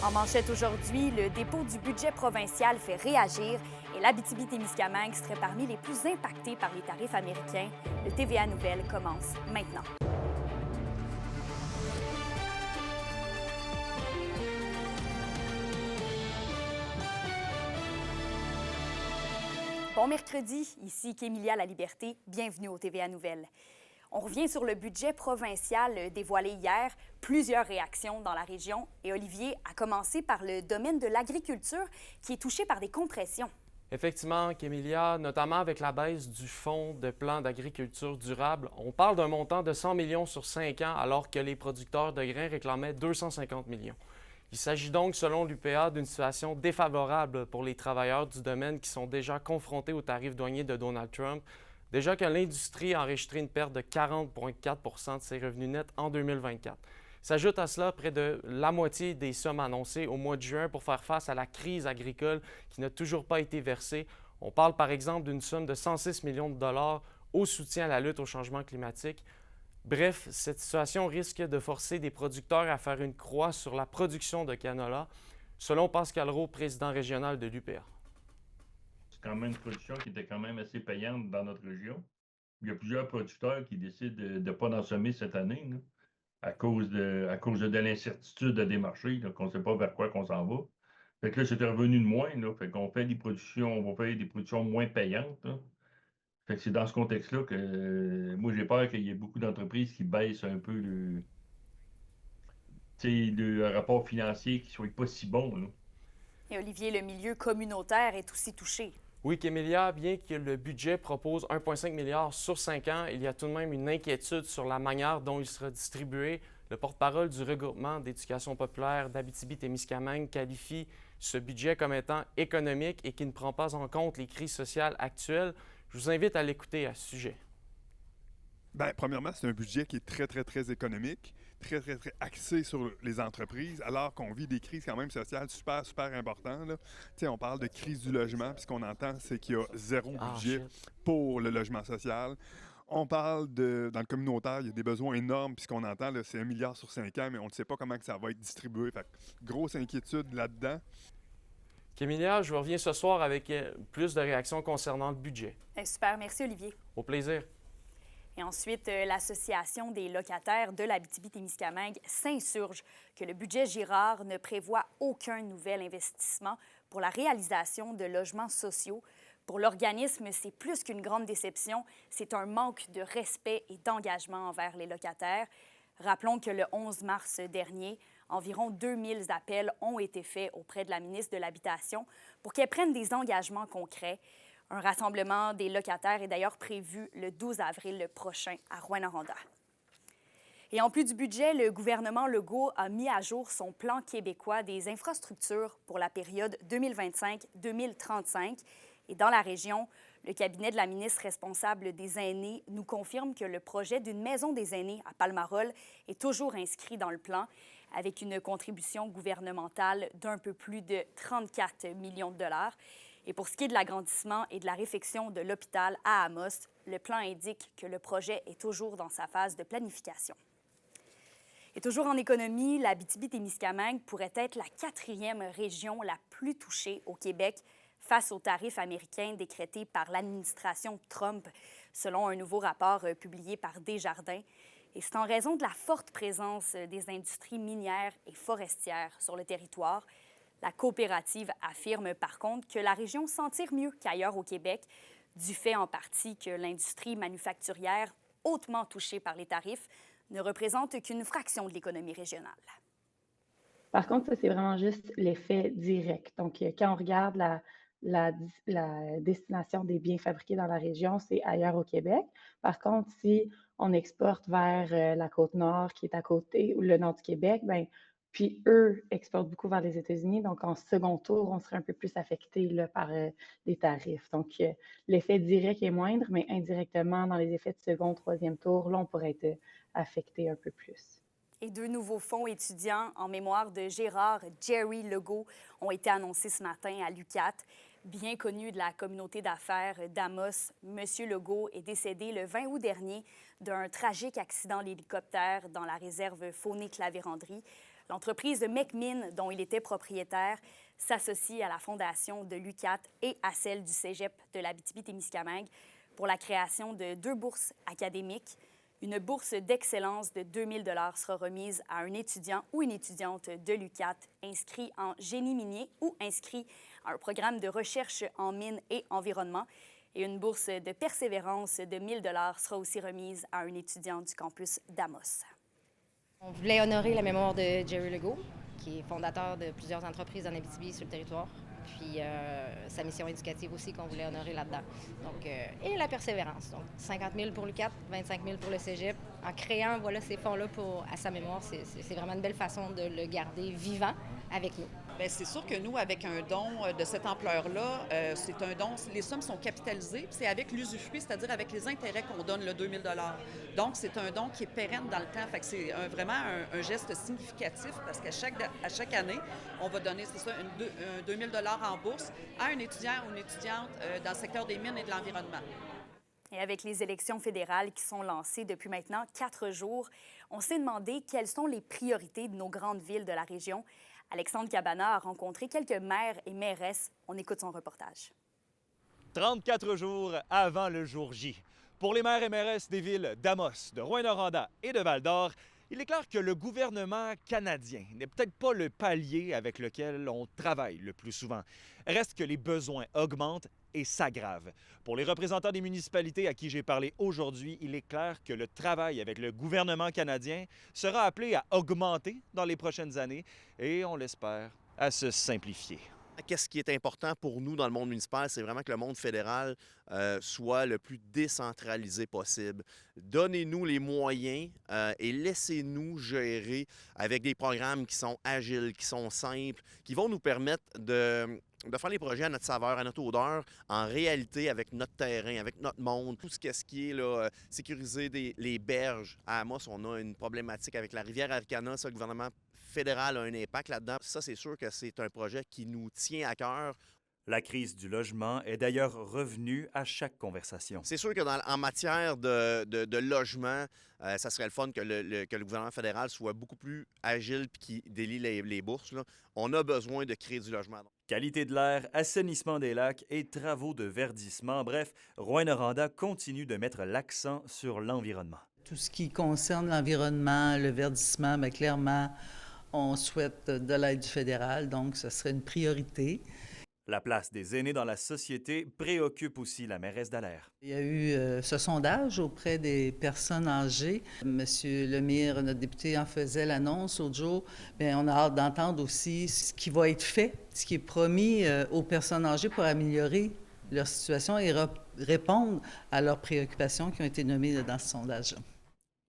En manchette aujourd'hui, le dépôt du budget provincial fait réagir et l'Abitibi-Témiscamingue serait parmi les plus impactés par les tarifs américains. Le TVA Nouvelle commence maintenant. Bon mercredi, ici Kémilia La Liberté, bienvenue au TVA Nouvelle. On revient sur le budget provincial dévoilé hier. Plusieurs réactions dans la région. Et Olivier, a commencé par le domaine de l'agriculture qui est touché par des compressions. Effectivement, Kémilia, notamment avec la baisse du Fonds de plan d'agriculture durable, on parle d'un montant de 100 millions sur 5 ans alors que les producteurs de grains réclamaient 250 millions. Il s'agit donc, selon l'UPA, d'une situation défavorable pour les travailleurs du domaine qui sont déjà confrontés aux tarifs douaniers de Donald Trump. Déjà que l'industrie a enregistré une perte de 40,4 de ses revenus nets en 2024. S'ajoute à cela près de la moitié des sommes annoncées au mois de juin pour faire face à la crise agricole qui n'a toujours pas été versée. On parle par exemple d'une somme de 106 millions de dollars au soutien à la lutte au changement climatique. Bref, cette situation risque de forcer des producteurs à faire une croix sur la production de canola, selon Pascal Roux, président régional de l'UPA. Quand même une production qui était quand même assez payante dans notre région. Il y a plusieurs producteurs qui décident de ne pas en semer cette année là, à cause de l'incertitude des marchés, qu'on ne sait pas vers quoi qu'on s'en va. Fait que là, c'était revenu de moins. Là, fait qu'on fait des productions, on va faire des productions moins payantes. Là. Fait que c'est dans ce contexte-là que moi, j'ai peur qu'il y ait beaucoup d'entreprises qui baissent un peu le rapport financier qui ne soit pas si bon. Là. Et Olivier, le milieu communautaire est aussi touché. Oui, Kémélia, bien que le budget propose 1,5 milliard sur 5 ans, il y a tout de même une inquiétude sur la manière dont il sera distribué. Le porte-parole du regroupement d'éducation populaire d'Abitibi-Témiscamingue qualifie ce budget comme étant économique et qui ne prend pas en compte les crises sociales actuelles. Je vous invite à l'écouter à ce sujet. Bien, premièrement, c'est un budget qui est très économique, très axé sur les entreprises, alors qu'on vit des crises quand même sociales super importantes. Là. On parle de crise du logement, puis ce qu'on entend, c'est qu'il y a zéro budget pour le logement social. On parle dans le communautaire, il y a des besoins énormes, puis ce qu'on entend, là, c'est 1 milliard sur 5 ans, mais on ne sait pas comment que ça va être distribué. Fait que, grosse inquiétude là-dedans. Kémélia, je vous reviens ce soir avec plus de réactions concernant le budget. Super, merci Olivier. Au plaisir. Et ensuite, l'Association des locataires de l'Abitibi-Témiscamingue s'insurge que le budget Girard ne prévoit aucun nouvel investissement pour la réalisation de logements sociaux. Pour l'organisme, c'est plus qu'une grande déception, c'est un manque de respect et d'engagement envers les locataires. Rappelons que le 11 mars dernier, environ 2000 appels ont été faits auprès de la ministre de l'Habitation pour qu'elle prenne des engagements concrets. Un rassemblement des locataires est d'ailleurs prévu le 12 avril prochain à Rouyn-Noranda. Et en plus du budget, le gouvernement Legault a mis à jour son plan québécois des infrastructures pour la période 2025-2035. Et dans la région, le cabinet de la ministre responsable des aînés nous confirme que le projet d'une maison des aînés à Palmarol est toujours inscrit dans le plan, avec une contribution gouvernementale d'un peu plus de 34 millions de dollars. Et pour ce qui est de l'agrandissement et de la réfection de l'hôpital à Amos, le plan indique que le projet est toujours dans sa phase de planification. Et toujours en économie, l'Abitibi-Témiscamingue pourrait être la 4e région la plus touchée au Québec face aux tarifs américains décrétés par l'administration Trump, selon un nouveau rapport publié par Desjardins. Et c'est en raison de la forte présence des industries minières et forestières sur le territoire. La coopérative affirme par contre que la région s'en tire mieux qu'ailleurs au Québec, du fait en partie que l'industrie manufacturière, hautement touchée par les tarifs, ne représente qu'une fraction de l'économie régionale. Par contre, ça, c'est vraiment juste l'effet direct. Donc, quand on regarde la destination des biens fabriqués dans la région, c'est ailleurs au Québec. Par contre, si on exporte vers la Côte-Nord, qui est à côté, ou le nord du Québec, bien, puis eux exportent beaucoup vers les États-Unis. Donc, en second tour, on serait un peu plus affecté là, par les tarifs. Donc, l'effet direct est moindre, mais indirectement, dans les effets de second, troisième tour, là, on pourrait être affecté un peu plus. Et 2 nouveaux fonds étudiants en mémoire de Gérard Jerry Legault ont été annoncés ce matin à l'UQAT. Bien connu de la communauté d'affaires d'Amos, M. Legault est décédé le 20 août dernier d'un tragique accident d'hélicoptère dans la réserve Faunay-Clavérandrie. L'entreprise McMinn, dont il était propriétaire, s'associe à la fondation de l'UQAT et à celle du Cégep de l'Abitibi-Témiscamingue pour la création de 2 bourses académiques. Une bourse d'excellence de 2 000 $ sera remise à un étudiant ou une étudiante de l'UQAT inscrit en génie minier ou inscrit à un programme de recherche en mines et environnement. Et une bourse de persévérance de 1 000 $ sera aussi remise à un étudiant du campus d'Amos. On voulait honorer la mémoire de Jerry Legault, qui est fondateur de plusieurs entreprises en Abitibi sur le territoire. Puis sa mission éducative aussi qu'on voulait honorer là-dedans. Donc, et la persévérance. Donc 50 000 pour l'UQAT, 25 000 pour le Cégep. En créant ces fonds-là à sa mémoire, c'est vraiment une belle façon de le garder vivant avec nous. Bien, c'est sûr que nous, avec un don de cette ampleur-là, c'est un don, les sommes sont capitalisées, c'est avec l'usufruit, c'est-à-dire avec les intérêts qu'on donne, le 2 000 $. Donc, c'est un don qui est pérenne dans le temps. Fait que c'est vraiment un geste significatif parce qu'à chaque année, on va donner, c'est ça, un 2 000 $ en bourse à un étudiant ou une étudiante dans le secteur des mines et de l'environnement. Et avec les élections fédérales qui sont lancées depuis maintenant 4 jours, on s'est demandé quelles sont les priorités de nos grandes villes de la région. Alexandre Cabana a rencontré quelques maires et mairesses. On écoute son reportage. 34 jours avant le jour J. Pour les maires et mairesses des villes d'Amos, de Rouyn-Noranda et de Val-d'Or, il est clair que le gouvernement canadien n'est peut-être pas le palier avec lequel on travaille le plus souvent. Reste que les besoins augmentent et s'aggravent. Pour les représentants des municipalités à qui j'ai parlé aujourd'hui, il est clair que le travail avec le gouvernement canadien sera appelé à augmenter dans les prochaines années et, on l'espère, à se simplifier. Qu'est-ce qui est important pour nous dans le monde municipal, c'est vraiment que le monde fédéral soit le plus décentralisé possible. Donnez-nous les moyens et laissez-nous gérer avec des programmes qui sont agiles, qui sont simples, qui vont nous permettre de faire les projets à notre saveur, à notre odeur, en réalité avec notre terrain, avec notre monde. Tout ce qui est là, sécuriser les berges. À Amos, on a une problématique avec la rivière Aricana. Ça, le gouvernement fédéral a un impact là-dedans. Ça, c'est sûr que c'est un projet qui nous tient à cœur. La crise du logement est d'ailleurs revenue à chaque conversation. C'est sûr que en matière de logement, ça serait le fun que le gouvernement fédéral soit beaucoup plus agile et qu'il délie les bourses, là. On a besoin de créer du logement. Qualité de l'air, assainissement des lacs et travaux de verdissement. Bref, Rouyn-Noranda continue de mettre l'accent sur l'environnement. Tout ce qui concerne l'environnement, le verdissement, bien, clairement, on souhaite de l'aide du fédéral, donc ce serait une priorité. La place des aînés dans la société préoccupe aussi la mairesse d'Allaire. Il y a eu ce sondage auprès des personnes âgées. Monsieur Lemire, notre député, en faisait l'annonce l'autre jour. Bien, on a hâte d'entendre aussi ce qui va être fait, ce qui est promis aux personnes âgées pour améliorer leur situation et répondre à leurs préoccupations qui ont été nommées dans ce sondage.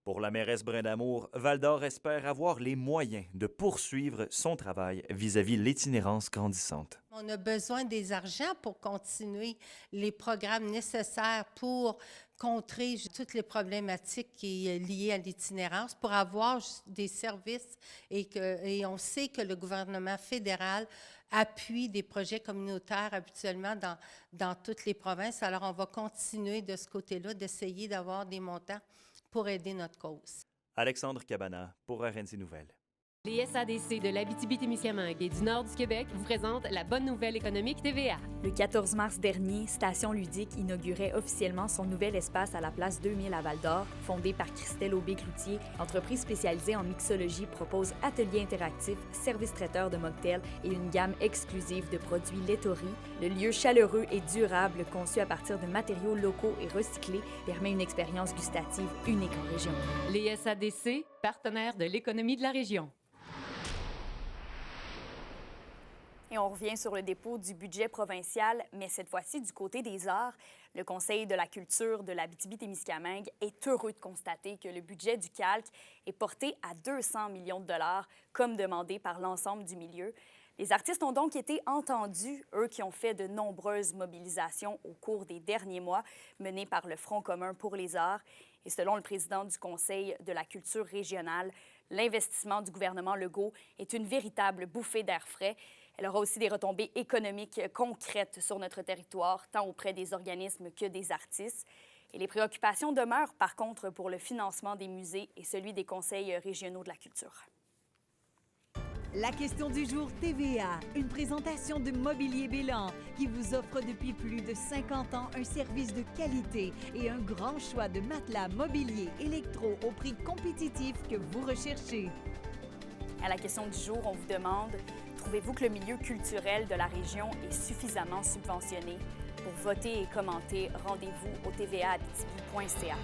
Pour la mairesse Brindamour, Val-d'Or espère avoir les moyens de poursuivre son travail vis-à-vis l'itinérance grandissante. On a besoin des argents pour continuer les programmes nécessaires pour contrer toutes les problématiques qui sont liées à l'itinérance, pour avoir des services et on sait que le gouvernement fédéral appuie des projets communautaires habituellement dans toutes les provinces. Alors, on va continuer de ce côté-là, d'essayer d'avoir des montants pour aider notre cause. Alexandre Cabana pour RNC Nouvelles. Les SADC de l'Abitibi-Témiscamingue et du nord du Québec vous présentent la bonne nouvelle économique TVA. Le 14 mars dernier, Station Ludique inaugurait officiellement son nouvel espace à la place 2000 à Val-d'Or. Fondé par Christelle Aubé-Cloutier, entreprise spécialisée en mixologie propose ateliers interactifs, services traiteurs de mocktails et une gamme exclusive de produits laiterie. Le lieu chaleureux et durable, conçu à partir de matériaux locaux et recyclés, permet une expérience gustative unique en région. Les SADC, partenaires de l'économie de la région. Et on revient sur le dépôt du budget provincial, mais cette fois-ci du côté des arts. Le Conseil de la culture de l'Abitibi-Témiscamingue est heureux de constater que le budget du Calque est porté à 200 millions de dollars, comme demandé par l'ensemble du milieu. Les artistes ont donc été entendus, eux qui ont fait de nombreuses mobilisations au cours des derniers mois, menées par le Front commun pour les arts. Et selon le président du Conseil de la culture régionale, l'investissement du gouvernement Legault est une véritable bouffée d'air frais. Elle aura aussi des retombées économiques concrètes sur notre territoire, tant auprès des organismes que des artistes. Et les préoccupations demeurent, par contre, pour le financement des musées et celui des conseils régionaux de la culture. La question du jour TVA, une présentation de Mobilier Bélan qui vous offre depuis plus de 50 ans un service de qualité et un grand choix de matelas, mobilier, électro au prix compétitif que vous recherchez. À la question du jour, on vous demande, trouvez-vous que le milieu culturel de la région est suffisamment subventionné? Pour voter et commenter, rendez-vous au tvaabitibi.ca.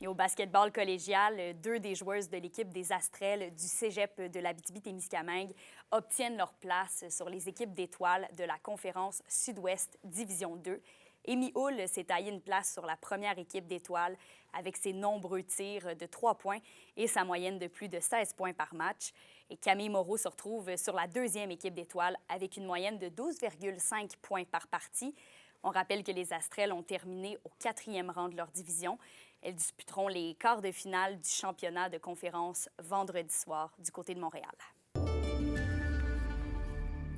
Et au basketball collégial, 2 des joueuses de l'équipe des Astrelles du Cégep de l'Abitibi-Témiscamingue obtiennent leur place sur les équipes d'étoiles de la conférence Sud-Ouest Division 2. Amy Hull s'est taillé une place sur la première équipe d'étoiles avec ses nombreux tirs de 3 points et sa moyenne de plus de 16 points par match. Et Camille Moreau se retrouve sur la deuxième équipe d'étoiles avec une moyenne de 12,5 points par partie. On rappelle que les Astrelles ont terminé au 4e rang de leur division. Elles disputeront les quarts de finale du championnat de conférence vendredi soir du côté de Montréal.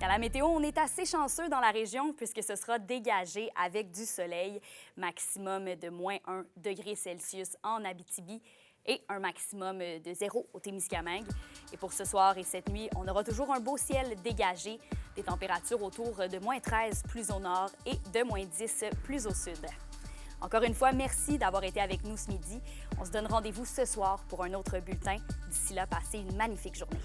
À la météo, on est assez chanceux dans la région puisque ce sera dégagé avec du soleil, maximum de moins 1 degré Celsius en Abitibi et un maximum de 0 au Témiscamingue. Et pour ce soir et cette nuit, on aura toujours un beau ciel dégagé, des températures autour de moins 13 plus au nord et de moins 10 plus au sud. Encore une fois, merci d'avoir été avec nous ce midi. On se donne rendez-vous ce soir pour un autre bulletin. D'ici là, passez une magnifique journée.